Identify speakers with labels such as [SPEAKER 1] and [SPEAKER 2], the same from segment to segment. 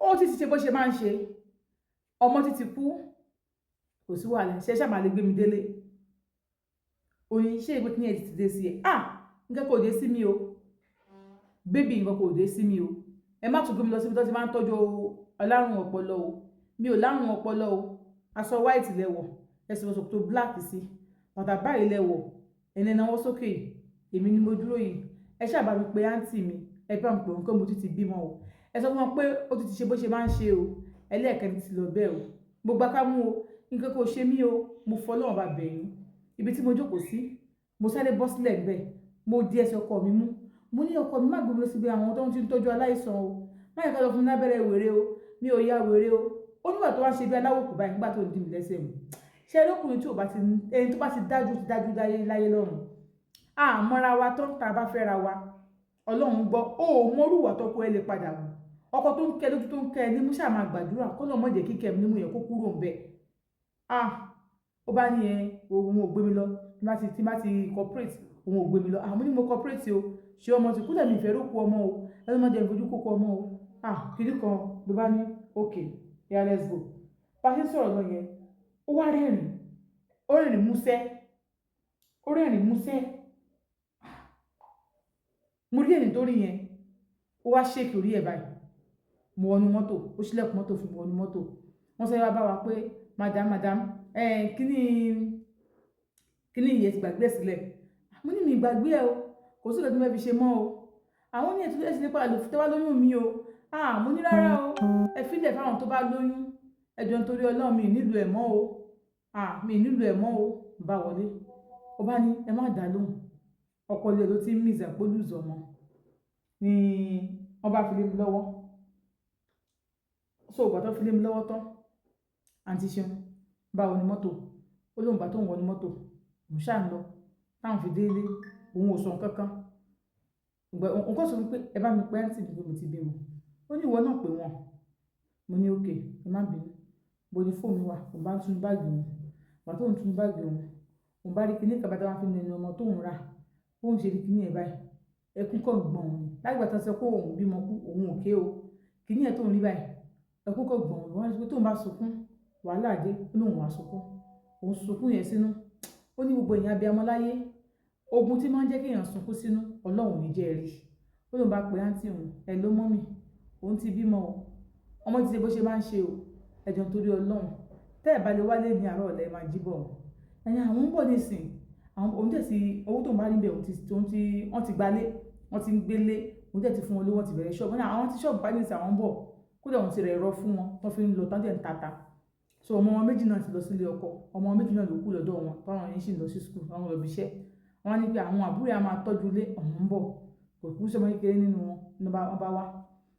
[SPEAKER 1] ó ti ṣe bó ṣe máa ń ṣe ọmọ ti kú kò sí wàhálà ṣe ṣáà máa lè gbé mi délé oyin ṣé ìwé kíní ẹ̀ ti dé sí ẹ nǹkan kò dé sí mi o bébì nǹkan kò dé sí mi o ẹ má tún gbé mi lọ síbi tó ti máa ń tọ́jú alárùn ọpọlọ o mi ò lárùn ọpọlọ o aṣọ white lẹ́wọ̀ ẹsẹ̀ wọ́n tó black sí bàtà báyìí lẹ́wọ̀ ẹ̀nẹ́ náwó sókè èmi ni mo dúró yìí ẹ ṣáà bá mi pé àǹtí mi ẹ bá mi pè wọn pé mo ti bímọ o ẹ sọ fún wọn pé ó ti ṣe bó ṣe máa ń ṣe o ẹlẹ́ẹ̀kẹ́ni ti lọ bẹ́ẹ̀ o mo gbá ká mú o nǹkan kò ṣe mí o mo fọlọ́run bá bẹ̀yìn ibi tí mo jókòó sí mo sáré bọ́ sílẹ̀ ńbẹ̀ mo di ẹsẹ̀ ọkọ mi mú mo ní ọkọ mi má gbé mi lọ síbi àwọn tó ń ti ń tọ́jú aláìsàn o má yẹ ká lọ fún mi lábẹ́rẹ́ wèrè o mi ò ya wèrè o ó nígbà tó wá ṣe bí aláwòkù báyìí nígbà tó ń dì mí lẹ́sẹ̀ mu ṣe lókùnrin tí ẹni tó bá ti dájú láyé lọ́run àmọ́ra wa tó ń ta bá fẹ́ra wa ọlọ́run gbọ́ ó mọ́rùwà tọkọ ẹ lè padà wù ọkọ tó ń kẹ lójú tó ń kẹ ní mú ṣáà máa gbàdúrà kó lọ́ọ́ mọ̀jẹ̀ kíkẹ́ mi nímú yẹn kó kúrò ń bẹ̀ ó bá ní òun ò gbé mi lọ tí bá ti corporate òun ò gbé mi lọ àmọ́ ní mo corporate o ṣe ọmọ ti kúlẹ̀ mi ìfẹ́ rókù ọmọ o ẹni mọ́ jẹ́ ìfojú kókó ọmọ o kìdí kan ló bá ní okay yeah let's go bá ṣe ń sọ̀rọ̀ lọ yẹn ó wá rẹ́rìn músẹ́ mo rí ẹ̀rìn tó rí yẹn ó wá ṣèkì orí ẹ̀ báyìí mo wọnú mọ́tò ó ṣílẹ̀kùn mọ́tò fún mi wọnú mọ́tò wọ́n sọ wá bá wa pé madam kíní ìyẹn ti gbàgbé ẹ̀ sílẹ̀ mo ní mi gbàgbé ẹ̀ o kò sí ìgbà tí mo fi ṣe mọ́ o àwọn ní ètò ẹ̀sìn nípa àlòfin tó bá lóyún mi o mo ní rárá o ẹ fílẹ̀ fáwọn tó bá lóyún ẹjọ́ nítorí ọlọ́run mi nílùú ẹ̀ mọ́ o mi nílùú ẹ̀ mọ́ o bá wọlé ó bá ní ẹ má dá lóhùn ọkọ ilé ló ti ń mí ìzàpólùzọ ọmọ ni wọ́n bá fi lé mi lọ́wọ́ so ìgbà tó fi lé mi lọ́wọ́ tán àǹtí ṣeun bá wọ ní mọ́tò ó lóun bá tó ń wọ ní mọ́tò òun ṣáà ń lọ táwọn fi délé òun ò sọ nǹkan kan òun kọ́ sọ pé ẹ bá mi pé àǹtí mi pé mo ti bímọ ó ní ìwọ náà pé wọn mo ní òkè ẹ má bínú bo ní fóònù wà òun bá ń tún báàgì òun wà tó ń tún báàgì òun bá rí kinní kan bá táwọn fi nínú ọmọ tóun rà bóun ṣe rí kinní ẹ̀ báyìí ẹkún kọ̀ gbọ̀n òun lágbà tó sọ pé òun bímọ kú òun ò ké o kinní ẹ̀ tóun rí báyìí ẹkún kọ̀ gbọ̀n òun wọ́n rí pé tóun bá sunkún wàhálà dé ó lóun wà sunkún òun sunkún yẹn sínú ó ní gbogbo èèyàn abiyamọ láyé ogun tí máa ń jẹ́ kéèyàn sunkún sínú ọlọ́run ní jẹ́ rí ó lóun bá pe àǹtí òun ẹ ló mọ́mì òun ti bímọ o ọmọ ti ṣe bó ṣe máa ń ṣe o ẹ̀jọ̀ nítorí ọlọ́run tẹ́ ẹ̀ bá lè wálé ní àárọ̀ ọ̀lẹ́ máa jí bọ̀ ẹ̀yìn àwọn ń bọ̀ nísìn àwọn òun tẹ̀ sí owó tó ń bá níbẹ̀ wọ́n ti gbalé wọ́n ti ń gbélé òun tẹ̀ ti fún wọn lówó wọ́n ti bẹ̀rẹ̀ ṣọ́ọ̀bù náà àwọn tí ṣọ́ọ̀bù bá ní ìsìn àwọn ń bọ̀ kódà òun ti rẹ̀ ẹ̀rọ fún wọn wọ́n fi ń lọ tán dẹ̀ ń tata so ọmọ wọn méjì náà ti lọ sílé ọkọ ọmọ wọn méjì náà ló kú lọ́dọ̀ wọn táwọn yẹn sì lọ sí skul àwọn lọ bí iṣẹ́ wọn ní pé àwọn àbúrò yà máa tọ́jú ilé ọ̀hún ń bọ̀ kò kú sọmọ kékeré nínú wọn ní wọn bá wá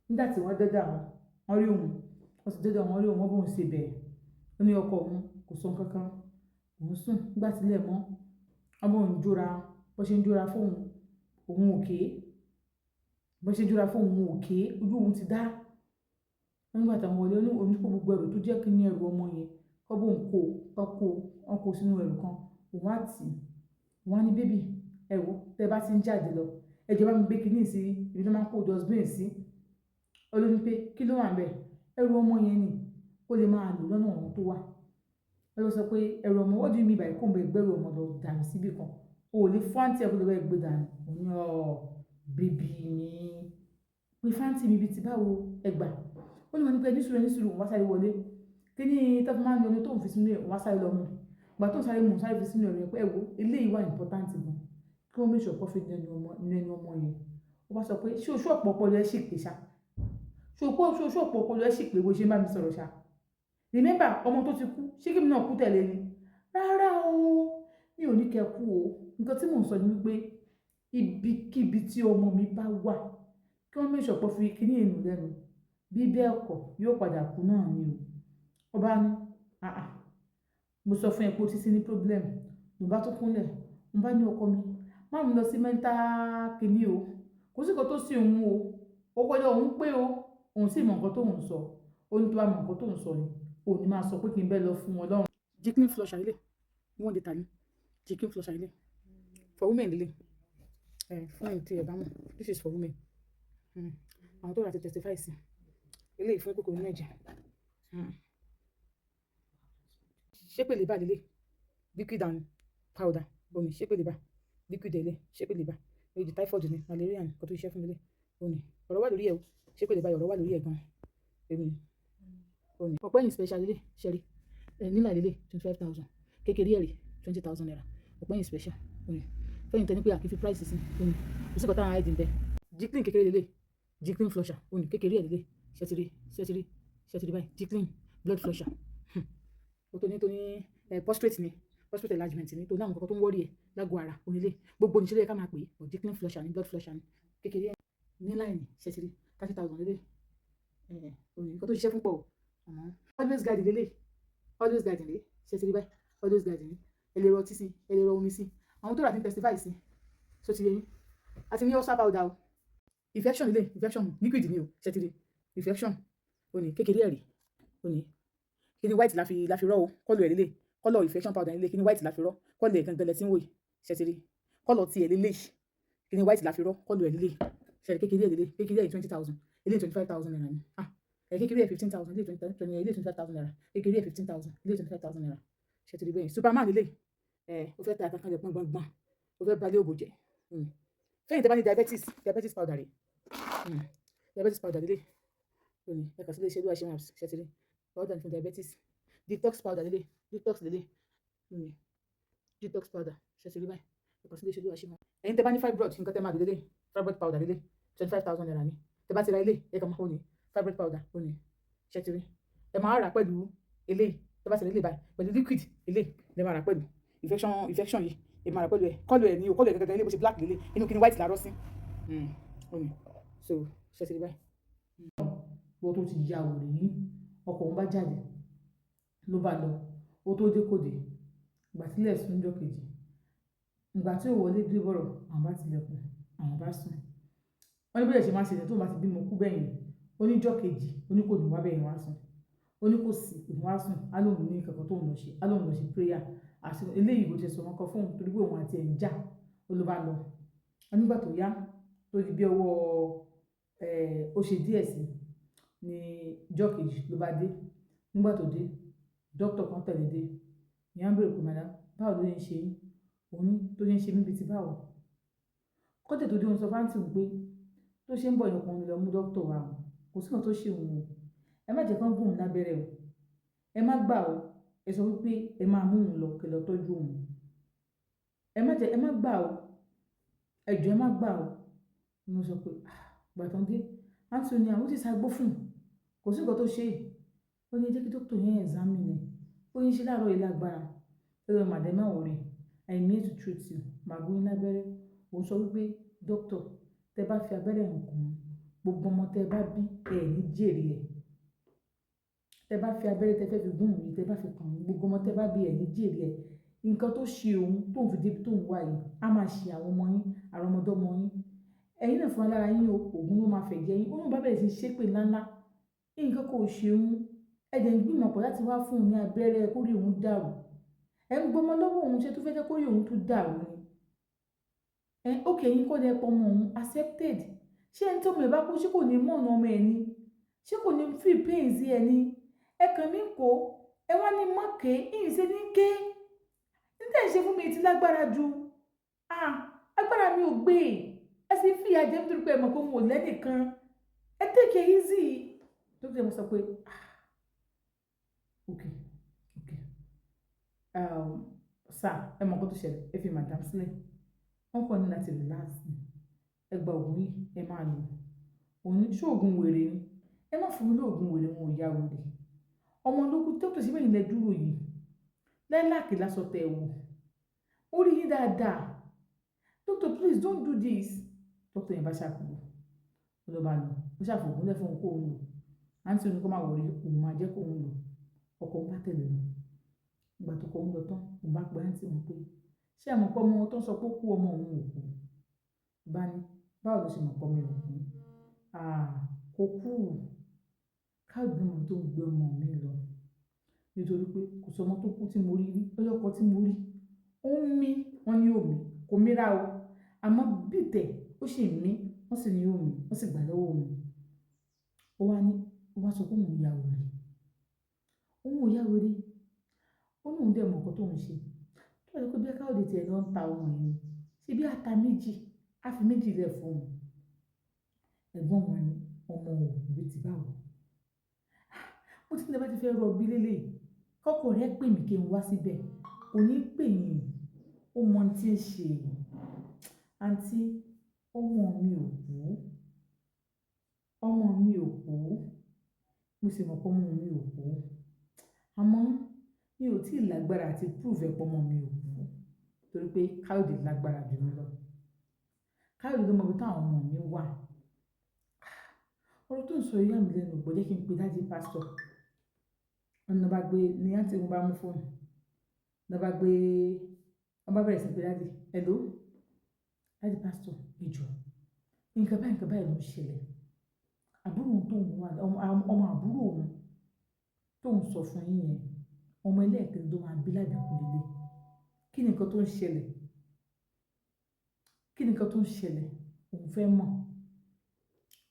[SPEAKER 1] nígbà tí wọ́n dẹ́dà wọn rí òun wọ́n sì dẹ́dà wọn rí òun wọ́n bóun ṣe bẹ̀rẹ̀ ó ní ọkọ òun kò sọ kankan òun sùn nígbà tílẹ̀ mọ́ ọmọ òun jóra bó ṣe ń jóra fóun òun òkè bó ṣe ń jóra fóun òun òkè ojú òun ti dá nígbà táwọn wọlé oníkó gbogbo ẹrù tó jẹ́ kí ní ẹrù ọmọ yẹn kọ́ bóun kó sínú ẹrù kan òun á tì wọ́n á ní bébì ẹ̀wọ́ tẹ́ bá ti ń jáde lọ ẹ̀jẹ̀ bá mi gbé kinní sí ibi tó máa ń kó dustbin sí olórí pé kí ló wà ń bẹ̀ ẹrù ọmọ yẹn ni ó lè máa lò lọ́nà ọ̀hún tó wà ẹ lọ sọ pé ẹrù ọmọ wọ́n dì mí báyìí kó ń bẹ gbẹ́rù ọmọ lọ dànù síbì kan o ò lè fáǹtì ẹ̀kọ́ lọ́wọ́ ẹgbẹ́ dànù òun ní bébì mi pé fáǹtì mi ibi ti báwo ẹgbà ó ní wọn ní pé nísùúrù òun wá sáré wọlé kí ní tọ́fù máa ń lo omi tó ń fi sínú ẹ̀ òun wá sáré lọ mú gbà tó ń sáré mú sáré fi sínú ẹ̀rọ yẹn pé ẹ̀wọ̀ eléyìí wà important gan kí wọ́n méjì ọ̀pọ̀ fi nínú ẹnu ọmọ yẹn ó bá sọ pé ṣé oṣù ọ̀pọ̀ ọpọlọ ẹ̀ sì pé ṣá ṣé oṣù ọ̀pọ̀ ọpọlọ ẹ̀ sì pé bó ṣe bá mi sọ̀rọ̀ ṣá remember ọmọ tó ti kú ṣé kí mi náà kú tẹ̀lé ni rárá o mi ò ní kẹ́ kú o nǹkan tí mò ń sọ ni wípé ibikíbi tí ọmọ mi bá wà kí wọ́n méjì ọ̀pọ̀ fi kíní ènù lẹ́nu bí bẹ́ẹ̀ kọ́ yóò padà kú náà ni o ọba ní mo sọ fún ẹ pé o ti sí ní problem mo bá tó kúnlẹ̀ mo bá ní ọkọ mi má mi lọ sí mẹ́ńtà kìíní o kò sí nǹkan tó sí òun o ó kọjá òun pé o òun sì mọ nǹkan tó ń sọ ó ní tó bá mọ nǹkan tó ń sọ ni òun ni máa sọ pé kí n bẹ́ẹ̀ lọ fún wọn lọ́rùn. chicken flush ilé wọ́n dé ta ní chicken flush ilé for women lílé fún ẹ̀yìn tí ẹ bá mọ̀ this is for women àwọn tó rà ti testify sí eléyìí fún kòkòrò inú ẹ̀jẹ̀. ṣépè lè bà lélẹ̀ liquid and powder omi ṣépè lè bà liquid ẹ̀lẹ́ ṣépè lè bà èyí typhoid ni malaria ni kò tó iṣẹ́ fún mi lé omi ọ̀rọ̀ wà lórí ẹ̀ o ṣépè lè bà ọ̀rọ̀ wà lórí ẹ̀ gan omi ọ̀pẹ́ yìí special lélẹ̀ ṣẹ́rí nílà lélẹ̀ 25,000 kékeré ẹ̀rí 20,000 naira ọ̀pẹ́ yìí special omi fẹ́yìn tẹ́ ní pé àkífi price sí omi kò sí kọ́tà àìdí bẹ́ẹ̀ Gclean kékeré lélẹ̀ Gclean flusher omi kékeré ẹ̀ lélẹ̀ ṣẹ́tìrì báyìí Gclean blood flusher o tó ní prostate ni prostate enlargement ni tó ní àwọn kankan tó ń wọ́rí ẹ̀ lágọ̀ọ́ ara onílé gbogbo níṣẹ́lẹ̀ ká máa pè é Gclean flusher ni blood flusher ni kékeré ẹ̀ nílà ẹ̀ ní ṣẹ́tìrì 30,000 lélẹ̀ omi nǹkan tó ṣiṣẹ́ fún pọ̀ àmọ́ always guide lélẹ̀ always guide lélẹ̀ ṣẹ́tìrì báyìí always guide ní ẹlẹ́rọ ọtí sí ẹlẹ́rọ omi sí àwọn tó rà ní testify sí so ti yẹ yín àti ní ulcer powder o infection lélẹ̀ infection liquid ni o ṣẹ́tìrì infection oní kékeré ẹ̀rí oní kíni white la fi rọ́ o kọ́lọ̀ ẹ̀ lélẹ̀ kọ́lọ̀ infection powder lélẹ̀ kíni white la fi rọ́ kọ́lọ̀ ẹ̀ gangan lẹ́tí ń wò yìí ṣẹ́tìrì kọ́lọ̀ tiẹ̀ lélẹ̀ kíni white la fi rọ́ kọ́lọ̀ ẹ̀ lélẹ̀ ṣẹ́tìrì kékeré ẹ̀ lélẹ̀ kékeré ẹ̀ 20,000 ilé 25,000 naira ni kékeré ẹ̀ 15,000 ilé 25,000 naira kékeré ẹ̀ 15,000 ilé 25,000 naira ṣẹ́tìrì bẹ́ẹ̀ superman lélẹ̀ o fẹ́ ta àtàkàn jẹ gbọ̀ngbọ̀ngbọ̀n o fẹ́ balẹ̀ òbò jẹ fẹ́yìn tẹ́ bá ní diabetes powder rẹ̀ diabetes powder lélẹ̀ ẹ̀ka sílé iṣẹ́ ló wá ṣe maps ṣẹ́tìrì powder fún diabetes detox powder lélẹ̀ detox lélẹ̀ detox powder ṣẹ́tìrì báyìí ẹ̀ka sílé iṣẹ́ ló wá ṣe maps ẹ̀yin tẹ́ bá ní fibroid nǹkan tẹ́ máa lélẹ̀ fibroid powder lélẹ̀ 25,000 naira ni tẹ́ bá ti ra ilé ẹ̀ka máa ní fibroid powder ní ṣẹ́tìrì ẹ̀ máa rà pẹ̀lú eléyìí tẹ́ bá ti ra ilé báyìí pẹ̀lú liquid eléyìí lẹ́ máa rà pẹ̀lú infection yìí ẹ̀ máa rà pẹ̀lú ẹ̀ kọ́lù ẹ̀ ní o kọ́lù ẹ̀ gẹ́gẹ́ ilé bó ṣe black lélẹ̀ inú kíni white làárọ̀ sí so ṣẹ́tìrì báyìí. wọ́n tó ti ya òrè yìí ọkọ̀ òun bá jáde ló bá lọ ó tó dé kò dé ìgbà tílẹ̀ sún jọ́ kejì ìgbà tí ò wọlé dé bọ̀rọ̀ àwọn bá tilẹ̀kùn àwọn bá sùn wọ́n ní bóyá ṣe máa ṣe tó bá ti bímọ kú bẹ́yìn oníjọ́ kejì oníkò ní wá bẹ́yìn wá sùn oníkò sí òun wá sùn á lóun ní kankan tó ń lọ ṣe á lóun lọ ṣe prayer àti eléyìí kò ṣe sọ wọn kan fóun torí pé òun àti ẹ̀ ń jà ó ló bá lọ wọn nígbà tó yá tó di bí ọwọ́ ó ṣe díẹ̀ sí ní ìjọ́ kejì ló bá dé nígbà tó dé dókítà kan tẹ̀lé dé ìyá ń bèrè pé madam báwo ló ń ṣe yín òun tó ń ṣe mí bíi ti báwo kọ́tẹ̀ tó dé òun sọ fáǹtì òun pé tó ṣe ń bọ̀ ìyọkùn lọ mú dókítà wa kò sí kan tó ṣe òun o ẹ má jẹ́ kán gún òun lábẹ́rẹ́ o ẹ má gbà o ẹ sọ wípé ẹ máa mú òun lọ kẹ́ lọ tọ́jú òun ẹ má gbà o ẹ jọ̀ọ́ ẹ má gbà o mo sọ pé gbàtàn dé Anthony àwọn ti ṣàgbó fún kò sí nǹkan tó ṣe ó ní jẹ́ kí dókítà yẹn examine ó ní ṣe láàárọ̀ yìí lágbára ẹ̀rọ màdẹ́mà ọ̀rẹ́ I need to treat you màá gún yín lábẹ́rẹ́ òun sọ wípé dókítà tẹ bá fi abẹ́rẹ́ nǹkan gbogbo ọmọ tẹ bá bí ẹ̀ ní jèrè ẹ̀ tẹ bá fi abẹ́rẹ́ tẹ fẹ́ fi gún òun tẹ bá fi kàn òun gbogbo ọmọ tẹ bá bí ẹ̀ ní jèrè ẹ̀ nǹkan tó ṣe òun tóun fi débi tóun wà yìí á máa ṣe àwọn ọmọ yín àwọn ọmọdọ́mọ yín ẹ̀yin náà fún alára yín o òògùn ló máa fẹ̀ jẹ́ yín ó ní bá bẹ̀rẹ̀ sí ṣépè ńláńlá nǹkan kò ṣe òun ẹ̀jẹ̀ ń gbìmọ̀ pọ̀ láti wá fún òun ní abẹ́rẹ́ kórè òun dàrú ẹ̀ ń gbọmọ lọ́wọ́ òun ṣe tó fẹ́ jẹ́ kórè òun tó dàrú ni ókè yín kọ́ lẹ́ pọmọ òun accepted ṣé ẹni tó mọ̀ ẹ̀ bá kú ṣé kò ní mọ̀nà ọmọ ẹ̀ ni ṣé kò ní feel pain sí ẹ ni ẹ kàn mí kó ẹ wá ní mọ́kè ìyìn ṣe ní ké níta ìṣe fún mi ti lágbára ju agbára mi ò gbé ẹ sì fi ìyà jẹ nítorí pé ẹ mọ̀ pé mo ò lẹ́nìkan ẹ take it easy dókítà mo sọ pé ok sir ẹ mọ̀ nǹkan tó ṣẹlẹ̀ ẹ fi madam sílẹ̀ wọ́n kọ́ ní láti relax ni ẹ gba oògùn yìí ẹ máa lò òun ṣé oògùn wèrè ni ẹ má fún mi lóògùn wèrè wọn ò yá wèrè ọmọ ológun tó tòṣì bẹ́yìn lẹ dúró yìí láìláàkì lásọ tẹ̀ wò ó rí yín dáadáa doctor please don't do this doctor yẹn bá ṣàkóso ó lọ bá lọ ó ṣàfògùn lẹ fún òun kó òun lò àǹtí òun kó máa wọrí òun máa jẹ́ kó òun lò ọkọ̀ òun bá tẹ̀lé lọ ìgbà tó kọ òun lọ tán òun bá pe àǹtí òun pé ṣé àmọ́ pọ́ ọmọ tó ń sọ pé ó kú ọmọ òun ò kú bá ní báwo ló ṣe mọ̀ pọ́ ọmọ ẹ̀ ò kú kò kú káàdì mọ̀ tó ń gbé ọmọ mi lọ nítorí pé kò sọ ọmọ tó kú tí mo rí rí lọ́jọ́ kan tí mo rí ó ń mí wọ́n ní òmí kò mírà o àmọ́ bìtẹ̀ ó sì mí wọ́n sì ní òmí wọ́n sì gbà lọ́wọ́ òmí ó wá ní ó wá sọ pé òun ìyá wèrè òun ò yá wèrè ó ní òun dẹ̀ mọ̀ nǹkan tóun ṣe tó yẹ kó bí Káyọ̀dé tiẹ̀ lọ ń ta ọmọ yìí ṣe bí ata méjì á fi méjì lẹ̀ fún òun ẹ̀gbọ́n wọn ni ọmọ òun ìbí ti báwò ó ti ní bá ti fẹ́ rọbí lélẹ̀ kọ́kọ́ rẹ̀ pè mí kí n wá síbẹ̀ kò ní pè yín ó mọ ohun tí ń ṣe àǹtí ọmọ mi ò kú ọmọ mi ò kú mo sì mọ̀ pé ọmọ mi ò kú àmọ́ mi ò tí ì lágbára àti prove ẹ̀pọ̀ ọmọ mi ò kú torí pé Káyọ̀dé lágbára jù mí lọ Káyọ̀dé ló mọ ibi táwọn ọmọ mi wà ọ̀rọ̀ tó ń sọ yá mi lẹ́nu gbọ́ jẹ́ kí n pe dájú pásítọ̀ ọ̀nà bá gbé ní àǹtí mo bá mú fóònù ọ̀nà bá gbé wọ́n bá bẹ̀rẹ̀ sí pé dájú hello dájú pásítọ̀ ìjọ nǹkan báyìí ló ń ṣẹlẹ̀ àbúrò òun tó ń wà ọmọ àbúrò òun tó ń sọ fún yín yẹn ọmọ ẹlẹ́ẹ̀kejì tó máa bí lábẹ́kú lélẹ̀ kí ni nǹkan tó ń ṣẹlẹ̀ òun fẹ́ mọ̀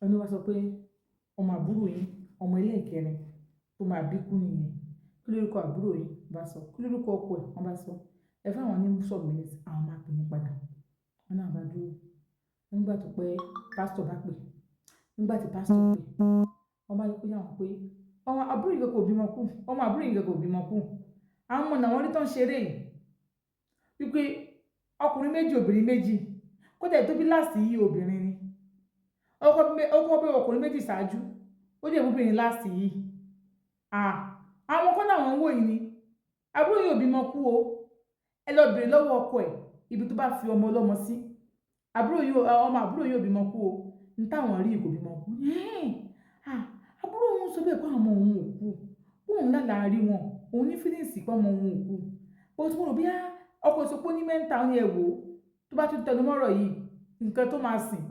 [SPEAKER 1] ẹni wá sọ pé ọmọ àbúrò yín ọmọ ẹlẹ́ẹ̀kẹrin tó máa bí kú nìyẹn kí lórúkọ àbúrò yín bá sọ kí lórúkọ ọkọ ẹ̀ wọ́n bá sọ ẹ fáwọn ní sub-minute àwọn máa pè yín padà wọn náà bá dúró nígbà tó pẹ́ pásítọ̀ bá pè nígbà tí pásítọ̀ pè wọ́n bá yẹ kó yàwọn pé ọmọ àbúrò yìí kò bímọ kú àwọn ọmọ náà wọ́n rí tán ṣeré yìí wípé ọkùnrin méjì obìnrin méjì kó tẹ̀ tó bí láàsì yìí obìnrin ni ọkọ bí ọkùnrin méjì ṣáájú ó dẹ̀ obìnrin láàsì yìí àwọn kan náà wọ́n wò yìí ni àbúrò yìí ò bímọ kú o ẹ lọ bèrè lọ́wọ́ ọkọ ẹ̀ ibi tó bá fi ọmọ ọlọ́mọ sí ọmọ àbúrò yìí ò bímọ kú o ní táwọn rí kò bímọ kú àbúrò òun sọ bẹ́ẹ̀ pé àwọn ọmọ òun ò kú òun lálàá rí wọn òun ní fílíǹsì pé ọmọ òun ò kú bó ti mọ̀ bí ọkọ̀ ìsopó ní mẹ́ta ní ẹ̀wò tó bá tún tẹnu mọ́rọ̀ yìí nǹkan tó máa sìn